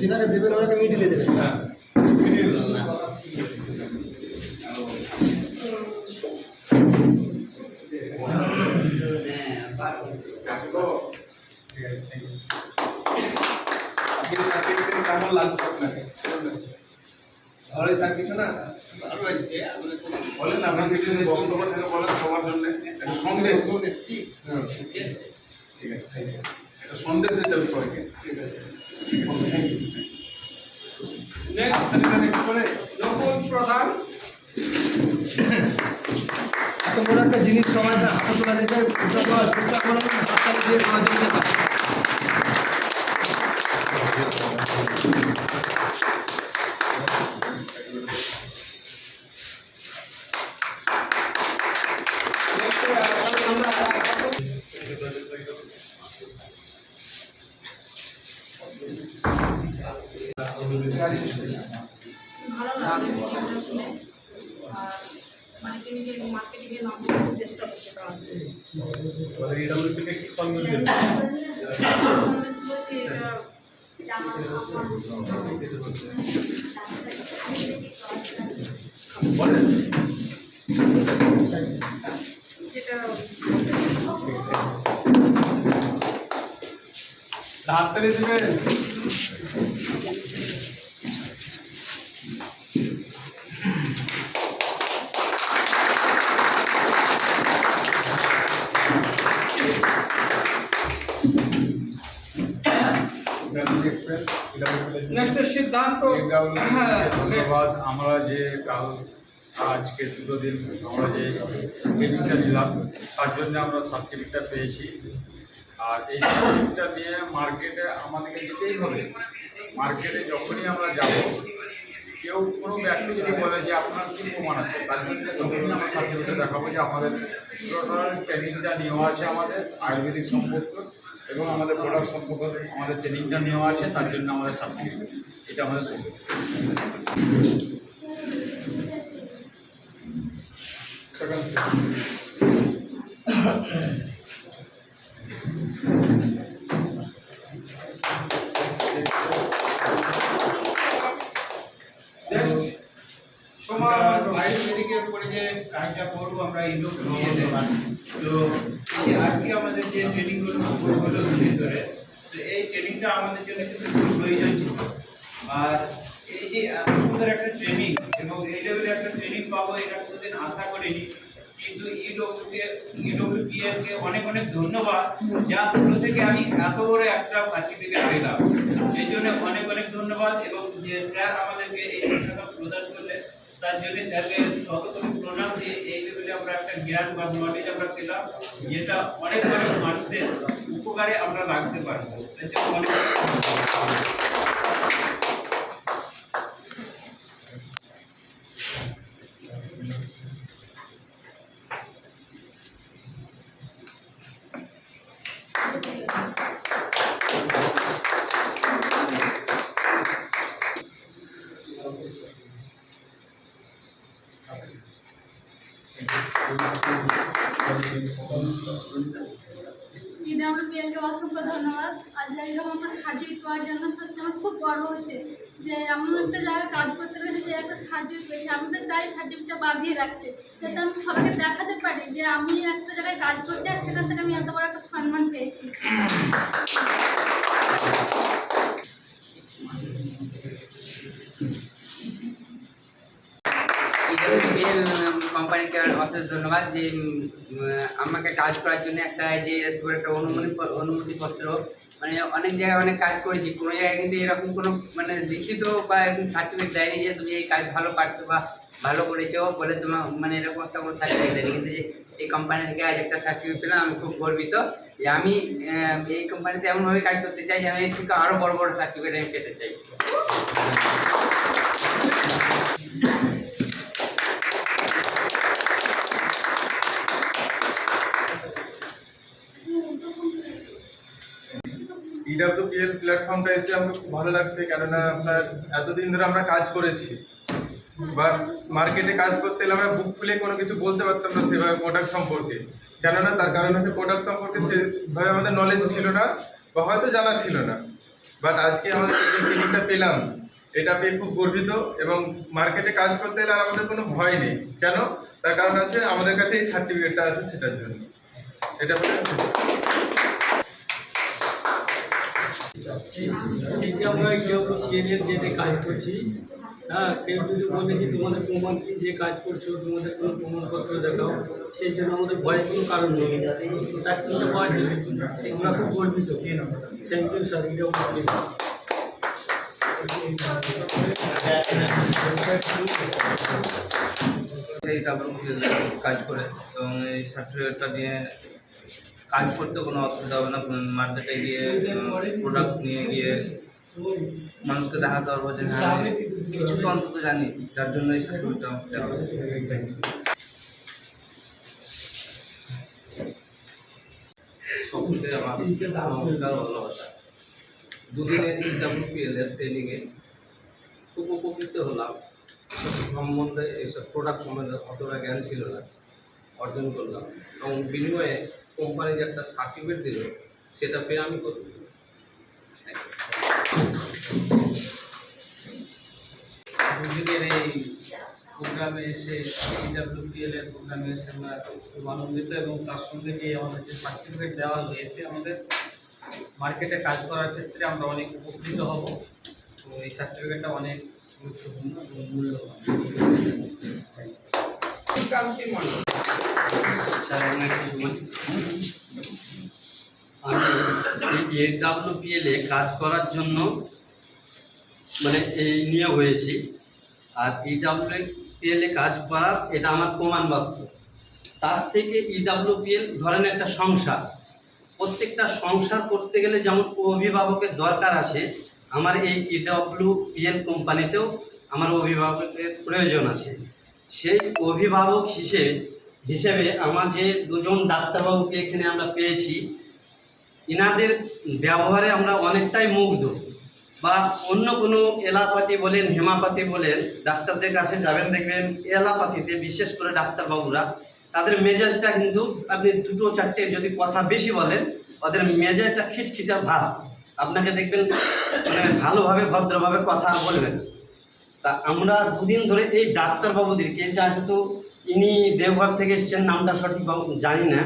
যেনাকে দেবেন ওনাকে মিডিলে দেবেন। হ্যাঁ কেমন লাগছে আপনাকে? ভালোই থাকছে না? ভালো লাগছে। বলেন আপনার কিছু বক্তব্য থাকে বলেন সবার জন্য একটা সন্দেশ এসেছি। ঠিক আছে একটা সন্দেশ দিতে হবে সবাইকে। ঠিক আছে প্রধান এত বড় একটা জিনিস সবাই হাতে তোলা যেতে চেষ্টা করুন হাততালি দিয়ে সহযোগিতা পায়। ভালো লাগছে আর মার্কেটিংয়ে নাম চেষ্টা করছে কারণ কি সন্দেশ দেবেন? যেটা হাততালি দিবেন। ধন্যবাদ। আমরা যে আজকে দুটো দিন আমরা যে ট্রেনিংটা দিলাম তার জন্য আমরা সার্টিফিকেটটা পেয়েছি। আর এই সার্টিফিকেটটা নিয়ে মার্কেটে আমাদেরকে যেতেই হবে। মার্কেটে যখনই আমরা যাব কেউ কোনো ব্যক্তি যদি বলে যে আপনার কী প্রমাণ আছে তার জন্য তখনই আমরা সার্টিফিকেটটা দেখাবো যে আমাদের টোটাল ট্রেনিংটা নেওয়া আছে আমাদের আয়ুর্বেদিক সম্পর্কে এবং আমাদের প্রোডাক্ট সম্পর্কে আমাদের ট্রেনিংটা নেওয়া আছে তার জন্য আমাদের সার্টিফিকেট এটা আমাদের সুবিধা। আয়ুর্বেদিকের উপরে যে কাজটা করবো আমরা তো আজকে আমাদের যে ট্রেনিংগুলো হলো দুদিন ধরে তো এই ট্রেনিংটা আমাদের জন্য কিন্তু খুব প্রয়োজন ছিল। আর এই যে এত সুন্দর একটা ট্রেনিং এবং এই লেভেলে একটা ট্রেনিং পাবো এটা কোনোদিন আশা করিনি। কিন্তু ইডব্লিউপিএলকে অনেক অনেক ধন্যবাদ যার থ্রু থেকে আমি এত বড় একটা সার্টিফিকেট পেলাম। এই জন্য অনেক অনেক ধন্যবাদ এবং যে স্যার আমাদেরকে এই শিক্ষাটা প্রদান করলেন তার জন্য স্যারকে শতকোটি প্রণাম দিয়ে এই লেভেলে আমরা একটা জ্ঞান বা নলেজ আমরা পেলাম যেটা অনেক অনেক মানুষের উপকারে আমরা রাখতে পারবো। অনেক ইডব্লিউপিএলকে অসংখ্য ধন্যবাদ। আজ এরকম একটা সার্টিফিকেট পাওয়ার জন্য সত্যি আমার খুব গর্ব হচ্ছে যে এমন একটা জায়গায় কাজ করতে পেরেছি যে একটা সার্টিফিকেট পেয়েছি। আমি তো চাই সার্টিফিকেটটা বাঁধিয়ে রাখতে যাতে আমি সবাইকে দেখাতে পারি যে আমি একটা জায়গায় কাজ করছি আর সেখান থেকে আমি এত বড় একটা সম্মান পেয়েছি। কোম্পানিকে অশেষ ধন্যবাদ যে আমাকে কাজ করার জন্য একটা যে একটা অনুমতিপত্র মানে অনেক জায়গায় অনেক কাজ করেছি কোনো জায়গায় কিন্তু এরকম কোনো মানে লিখিত বা এরকম সার্টিফিকেট দেয়নি যে তুমি এই কাজ ভালো পারছো বা ভালো করেছো বলে তোমার মানে এরকম একটা কোনো সার্টিফিকেট দেয়নি। কিন্তু যে এই কোম্পানি থেকে আজ একটা সার্টিফিকেট পেলাম আমি খুব গর্বিত যে আমি এই কোম্পানিতে এমনভাবে কাজ করতে চাই যে আমি এর থেকে আরও বড় বড় সার্টিফিকেট আমি পেতে চাই। ইডব্লিউপিএল প্ল্যাটফর্মটা এসে আমাকে খুব ভালো লাগছে কেননা আপনার এতদিন ধরে আমরা কাজ করেছি বা মার্কেটে কাজ করতে গেলে আমরা বুক খুলে কোনো কিছু বলতে পারতাম না সেভাবে প্রোডাক্ট সম্পর্কে, কেননা তার কারণ হচ্ছে প্রোডাক্ট সম্পর্কে সেভাবে আমাদের নলেজ ছিল না বা হয়তো জানা ছিল না। বাট আজকে আমাদের যে ট্রেনিংটা পেলাম এটা পেয়ে খুব গর্বিত, এবং মার্কেটে কাজ করতে গেলে আর আমাদের কোনো ভয় নেই। কেন? তার কারণ আছে আমাদের কাছে এই সার্টিফিকেটটা আছে সেটার জন্য। এটা বলে এই যে আমরা যে কাজ করছি, হ্যাঁ, কেউ যদি বলে যে তোমাদের প্রমাণ কি, যে কাজ করছো তোমাদের কোনো প্রমাণপত্র দেখাও, সেই জন্য আমাদের ভয়ের কোনো কারণ নেই। সার্টিফিকেট পাওয়ার জন্য আমরা খুব গর্বিত। Thank you sir. এই ডাব্লিউপিএল কাজ করে এবং এই সার্টিফিকেটটা নিয়ে কাজ করতে কোনো অসুবিধা হবে না। মার্কেটে গিয়ে প্রোডাক্ট নিয়ে গিয়ে মানুষকে দেখাতে পারবো যে হ্যাঁ আমি কিছু তো অন্তত জানি, যার জন্য এই সার্টিফিকেটটা দেওয়া হয়েছে। সকলকে আমার নমস্কার, ভালোবাসা। দুদিনের ডাব্লিউপিএল এর ট্রেনিংয়ে খুব উপকৃত হলাম। সম্বন্ধে এইসব প্রোডাক্ট সম্বন্ধে অতটা জ্ঞান ছিল না, অর্জন করলাম এবং বিনিময়ে কোম্পানি যে একটা সার্টিফিকেট দিল সেটা পেয়ে আমি দুদিনের এই প্রোগ্রামে এসে ডাব্লিউপিএল এর প্রোগ্রামে এসে আমরা খুব আনন্দিত, এবং তার সঙ্গে যে আমাদের যে সার্টিফিকেট দেওয়া হলো এতে আমাদের মার্কেটে কাজ করার ক্ষেত্রে আমরা অনেক উপকৃত হব। তো এই সার্টিফিকেটটা অনেক গুরুত্বপূর্ণ এবং মূল্যবান। আমি AWPL এ কাজ করার জন্য মানে এই নিয়োগ হয়েছি, আর AWPL এ কাজ করার এটা আমার প্রমাণপত্র। তার থেকে EWPL ধরেন একটা সংসার, প্রত্যেকটা সংসার করতে গেলে যেমন অভিভাবকের দরকার আছে, আমার এই EWPL কোম্পানিতেও আমার অভিভাবকের প্রয়োজন আছে। সেই অভিভাবক হিসেবে আমার যে দুজন ডাক্তারবাবুকে এখানে আমরা পেয়েছি, ইনাদের ব্যবহারে আমরা অনেকটাই মুগ্ধ। বা অন্য কোনো এলাপাতি বলেন, হেমাপাতি বলেন, ডাক্তারদের কাছে যাবেন দেখবেন এলাপাতিতে বিশেষ করে ডাক্তারবাবুরা তাদের মেজাজটা কিন্তু আপনি দুটো চারটে যদি কথা বেশি বলেন ওদের মেজাজটা খিটখিটা ভাব, আপনাকে দেখবেন মানে ভালোভাবে ভদ্রভাবে কথা বলবেন। তা আমরা দুদিন ধরে এই ডাক্তারবাবুদেরকে, যেহেতু ইনি দেওঘর থেকে এসেছেন, নামটা সঠিক জানি না,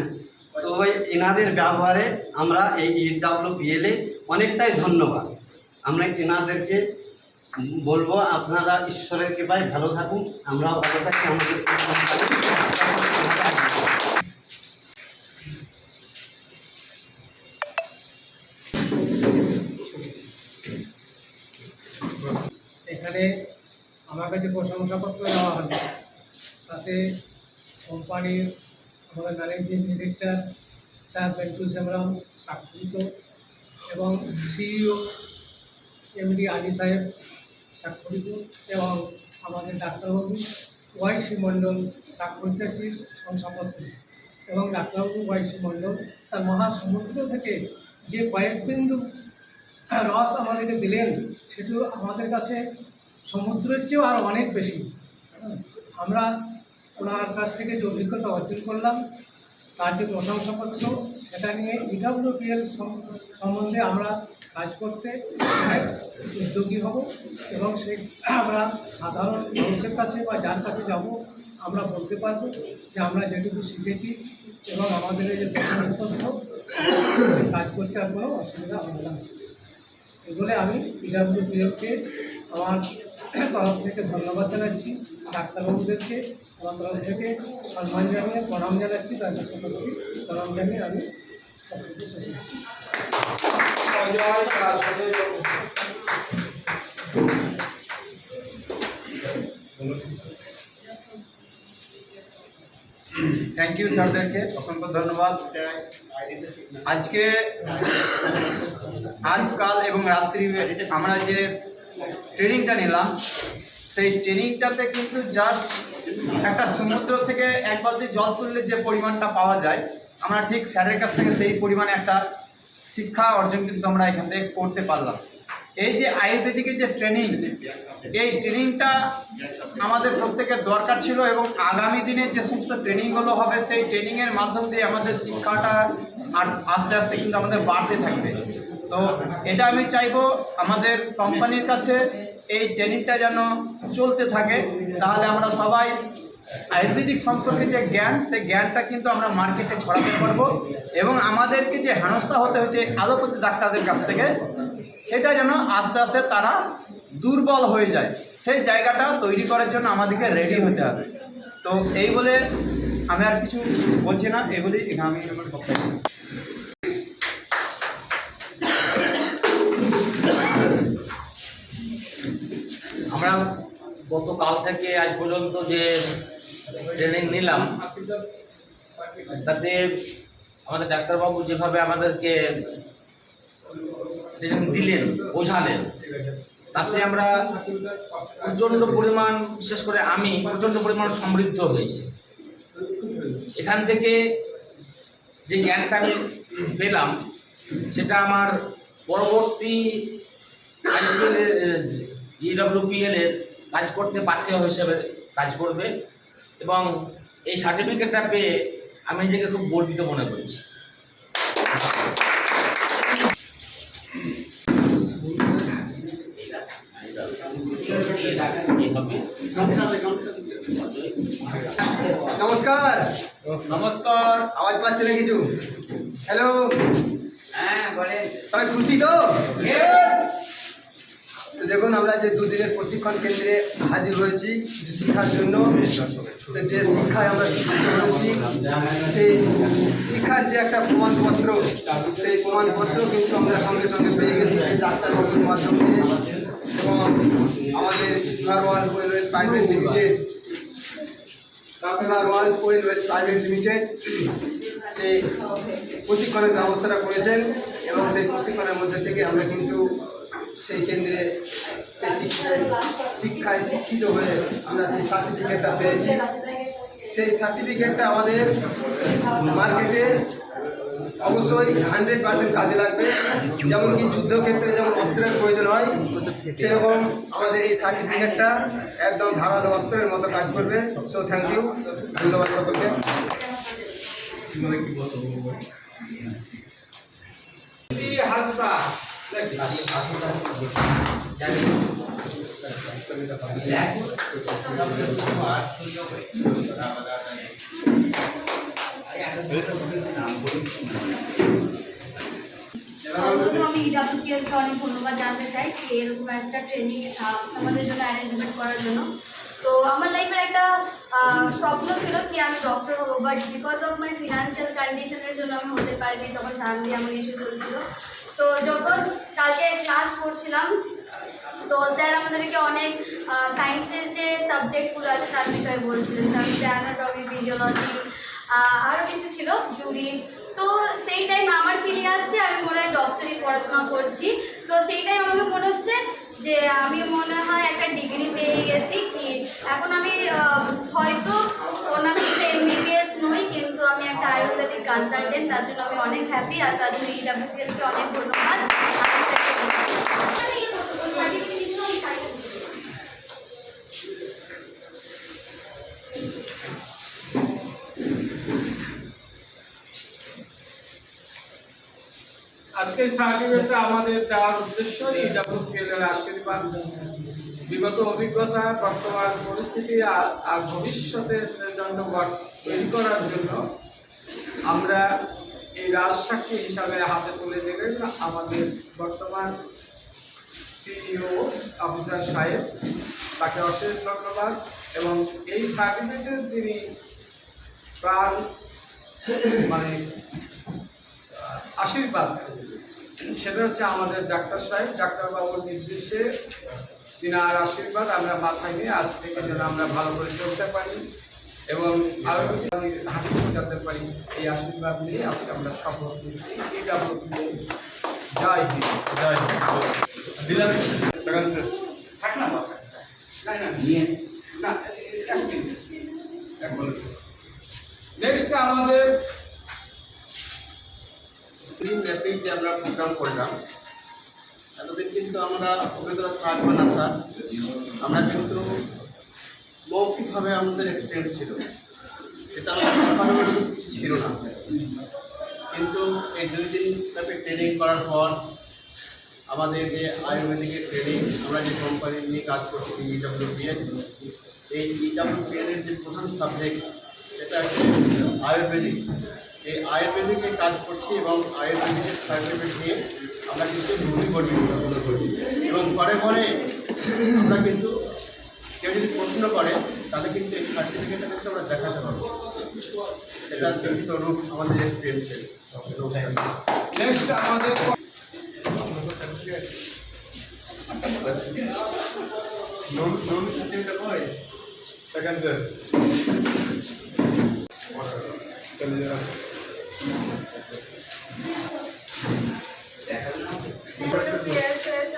তো এনাদের ব্যবহারে আমরা এই EWPL এ অনেকটাই ধন্যবাদ। আমরা এনাদেরকে বলবো আপনারা ঈশ্বরের কৃপায় ভালো থাকুন, আমরাও ভালো থাকি। আমাদের এখানে আমার কাছে প্রশংসাপত্র দেওয়া হলো, তাতে কোম্পানির আমাদের ম্যানেজিং ডিরেক্টর স্যার বেন্টু সেমরাম স্বাক্ষরিত এবং CEO MD আলী সাহেব স্বাক্ষরিত, এবং আমাদের ডাক্তারবাবু YC মণ্ডল স্বাক্ষরিত একটি শংসাপত্র, এবং ডাক্তারবাবু YC মণ্ডল তার মহাসমুদ্র থেকে যে কয়েক বিন্দু রস আমাদেরকে দিলেন সেটা আমাদের কাছে সমুদ্রের চেয়েও আরও অনেক বেশি। আমরা ওনার কাছ থেকে যে অভিজ্ঞতা অর্জন করলাম, তার যে প্রশংসাপত্র, সেটা নিয়ে EWPL সম্বন্ধে আমরা কাজ করতে উদ্যোগী হব, এবং সেই আমরা সাধারণ মানুষের কাছে বা যার কাছে যাব আমরা বলতে পারবো যে আমরা যেটুকু শিখেছি, এবং আমাদের এই যে প্রশংসাপত্র কাজ করতে আর কোনো অসুবিধা হবে না। এগুলো আমি EWPLকে আমার তরফ থেকে ধন্যবাদ জানাচ্ছি, ডাক্তারবাবুদেরকে আমার তরফ থেকে সম্মান জানিয়ে প্রণাম জানাচ্ছি, তাদের সাথে প্রণাম জানিয়ে আমি বক্তব্য শেষ করছি। থ্যাংক ইউ স্যারদেরকে, অসংখ্য ধন্যবাদ। আজকাল এবং রাত্রি আমরা যে ট্রেনিংটা নিলাম, সেই ট্রেনিংটাতে কিন্তু জাস্ট একটা সমুদ্র থেকে এক বালতি জল তুললে যে পরিমাণটা পাওয়া যায়, আমরা ঠিক স্যারের কাছ থেকে সেই পরিমাণে একটা শিক্ষা অর্জন কিন্তু আমরা এখান থেকে করতে পারলাম। এই যে আয়ুর্বেদিকের যে ট্রেনিং, এই ট্রেনিংটা আমাদের প্রত্যেকের দরকার ছিল এবং আগামী দিনে যে সমস্ত ট্রেনিংগুলো হবে সেই ট্রেনিংয়ের মাধ্যম দিয়ে আমাদের শিক্ষাটা আর আস্তে আস্তে কিন্তু আমাদের বাড়তে থাকবে। তো এটা আমি চাইবো আমাদের কোম্পানির কাছে এই ট্রেনিংটা যেন চলতে থাকে, তাহলে আমরা সবাই আয়ুর্বেদিক সম্পর্কে যে জ্ঞান, সেই জ্ঞানটা কিন্তু আমরা মার্কেটে ছড়াতে পারবো এবং আমাদেরকে যে হেনস্থা হতে হচ্ছে অ্যালোপ্যাথি ডাক্তারদের কাছ থেকে, সেটা যেন আস্তে আস্তে তারা দুর্বল হয়ে যায়, সেই জায়গাটা তৈরি করার জন্য আমাদেরকে রেডি হতে হবে। তো এই বলে আমি আর কিছু বলছি না, এই বলেই আমি আমার বক্তব্য শেষ করছি। আমরা গতকাল থেকে আজ পর্যন্ত যে ট্রেনিং নিলাম, তাতে আমাদের ডাক্তারবাবু যেভাবে আমাদেরকে ট্রেনিং দিলেন, বোঝালেন, তাতে আমরা প্রচণ্ড পরিমাণ, বিশেষ করে আমি প্রচণ্ড পরিমাণ সমৃদ্ধ হয়েছি। এখান থেকে যে জ্ঞানটা আমি পেলাম, সেটা আমার পরবর্তী EWPL এর কাজ করতে পাথেয় হিসেবে কাজ করবে এবং এই সার্টিফিকেটটা পেয়ে আমি নিজেকে খুব গর্বিত মনে করছি। নমস্কার। নমস্কার। আওয়াজ পাচ্ছে না কিছু? হ্যালো। হ্যাঁ বলে। সবাই খুশি তো? তো দেখুন, আমরা যে দুদিনের প্রশিক্ষণ কেন্দ্রে হাজির হয়েছি কিছু শিক্ষার জন্য। তো যে শিক্ষায় আমরা শিক্ষিত হয়েছি, সেই শিক্ষার যে একটা প্রমাণপত্র, সেই প্রমাণপত্র কিন্তু আমরা সঙ্গে সঙ্গে পেয়ে গেছি সেই ডাক্তারবাবুর মাধ্যমে এবং আমাদের world welfare private limited, world welfare private limited সেই প্রশিক্ষণের ব্যবস্থাটা করেছেন এবং সেই প্রশিক্ষণের মধ্যে থেকে আমরা কিন্তু সেই কেন্দ্রে সেই শিক্ষায় শিক্ষিত হয়ে আমরা সেই সার্টিফিকেটটা পেয়েছি। সেই সার্টিফিকেটটা আমাদের মার্কেটে অবশ্যই 100% কাজে লাগবে। যেমন কি যুদ্ধক্ষেত্রে যেমন অস্ত্রের প্রয়োজন হয়, সেরকম আমাদের এই সার্টিফিকেটটা একদম ধারালো অস্ত্রের মতো কাজ করবে। সো থ্যাংক ইউ, ধন্যবাদ সকলকে। আমি EWPL কে অনেক ধন্যবাদ জানাতে চাই যে এরকম একটা ট্রেনিং আমাদের জন্য অ্যারেঞ্জমেন্ট করার জন্য। তো আমার লাইফের একটা স্বপ্ন ছিল কি আমি ডক্টর হবো, but because of my financial কন্ডিশনের জন্য আমি হতে পারিনি। তখন ফ্যামিলি আমার ইস্যু চলছিল। তো যখন কালকে ক্লাস করছিলাম, তো স্যার আমাদেরকে অনেক সায়েন্সের যে সাবজেক্টগুলো আছে তার বিষয়ে বলছিলেন, তার মধ্যে অ্যানাটমি, ফিজিওলজি, আরও কিছু ছিল, জুরিস। তো সেই টাইম আমার ফিলিং আসছে আমি মনে হয় ডক্টরি পড়াশোনা করছি। তো সেই টাইম আমাকে মনে হচ্ছে যে আমি মনে হয় একটা ডিগ্রি পেয়ে গেছি। কি এখন আমি হয়তো ওনার MBBS নই, কিন্তু আমি একটা আয়ুর্বেদিক কনসালটেন্ট। তার জন্য আমি অনেক হ্যাপি, আর তার জন্য EWPL কে অনেক ধন্যবাদ। আজকের সার্টিফিকেটটা আমাদের দেওয়ার উদ্দেশ্য EWPL এর আশীর্বাদ, বিগত অভিজ্ঞতা, বর্তমান পরিস্থিতি আর ভবিষ্যতের জন্য তৈরি করার জন্য আমরা এই রাজসাক্ষী হিসাবে হাতে তুলে দিলেন আমাদের বর্তমান CEO অফিসার সাহেব, তাকে অশেষ ধন্যবাদ। এবং এই সার্টিফিকেট যিনি প্রাণ মানে আশীর্বাদ, সেটা হচ্ছে আমাদের ডাক্তার সাহেব। ডাক্তারবাবুর নির্দেশে তিনার আশীর্বাদ আমরা মাথায় নিয়ে আজ থেকে যেন আমরা ভালো করে চলতে পারি এবং আরও হাঁটি ফোটাতে পারি, এই আশীর্বাদ নিয়ে আজকে আমরা শপথ নিচ্ছি। জয় হিন্দ, জয় হিন্দ। নেক্সট আমাদের ব্যাপী যে আমরা প্রোগ্রাম করলাম, এত ততদিন কিন্তু আমরা অভিজ্ঞতা থাকবো না স্যার। আমরা কিন্তু মৌখিকভাবে আমাদের এক্সপিরিয়েন্স ছিল, সেটা আমাদের ছিল না। কিন্তু এই 2 দিন ব্যাপী ট্রেনিং করার পর আমাদের যে আয়ুর্বেদিকের ট্রেনিং, আমরা যে কোম্পানি নিয়ে কাজ করছি EWPL, এই EWPL এর যে প্রধান সাবজেক্ট সেটা হচ্ছে আয়ুর্বেদিক। এই আয়ুর্বেদিকে কাজ করছি এবং আয়ুর্বেদিকের সার্টিফিকেট নিয়ে আমরা কিন্তু খুবই গর্বিত করি। এবং ঘরে ঘরে আমরা কিন্তু কেউ যদি প্রশ্ন করে তাহলে কিন্তু এই সার্টিফিকেটটা কিন্তু আমরা দেখাতে পারবো। সেটা লিখিত রূপ আমাদের এক্সপিরিয়েন্সের। নেক্সট আমাদের লোন সার্টিফিকেট হয় সেকেন্ড স্যার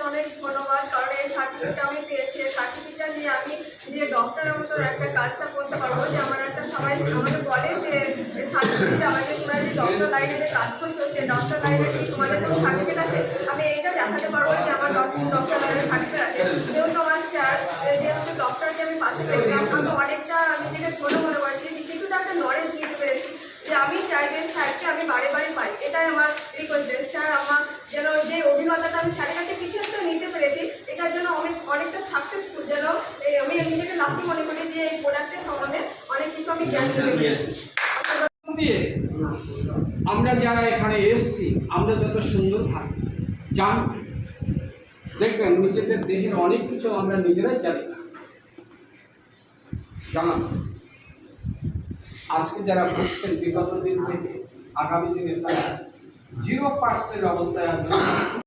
অনেক ধন্যবাদ, কারণ এই সার্টিফিকেট আমি পেয়েছি। এই সার্টিফিকেটটা নিয়ে আমি যে ডক্টরের মতো একটা কাজটা করতে পারবো। যে আমার একটা সবাই আমাকে বলে যে এই সার্টিফিকেট আমাকে তোমরা যে ডক্টর লাইনে কাজ করছো, সেই ডক্টর লাইনে তোমাদের কোনো সার্টিফিকেট আছে, আমি এইটা দেখাতে পারবো যে আমার ডক্টর লাইনের সার্টিফিকেট আছে। যেহেতু আমার স্যার যেহেতু ডক্টরকে আমি পাশে পেয়েছিলাম, আমি অনেকটা নিজেকে ছোটো মনে করছি, কিছুটা একটা নলেজ নিতে পেরেছি যে আমি চাই যে স্যারকে আমি বারে বারে পাই। এটাই আমার রিকোয়েস্ট, স্যার আমার যেন যে অভিজ্ঞতাটা আমি স্যারের কাছে কিছু একটা নিতে পেরেছি, এটার জন্য অনেকটা সাকসেসফুল, যেন আমি নিজেকে লাভি মনে করি যে এই প্রোডাক্টের সম্বন্ধে অনেক কিছু আমি জানতে পেরেছি। দিয়ে আমরা যারা এখানে এসছি, আমরা যত সুন্দর থাকি জান, দেখবেন নিজেদের দেহের অনেক কিছু আমরা নিজেরাই জানি না, জানান। আজকে যারা ভুগছেন বিগত দিন থেকে আগামী দিনে তারা 0% অবস্থায় আসবে।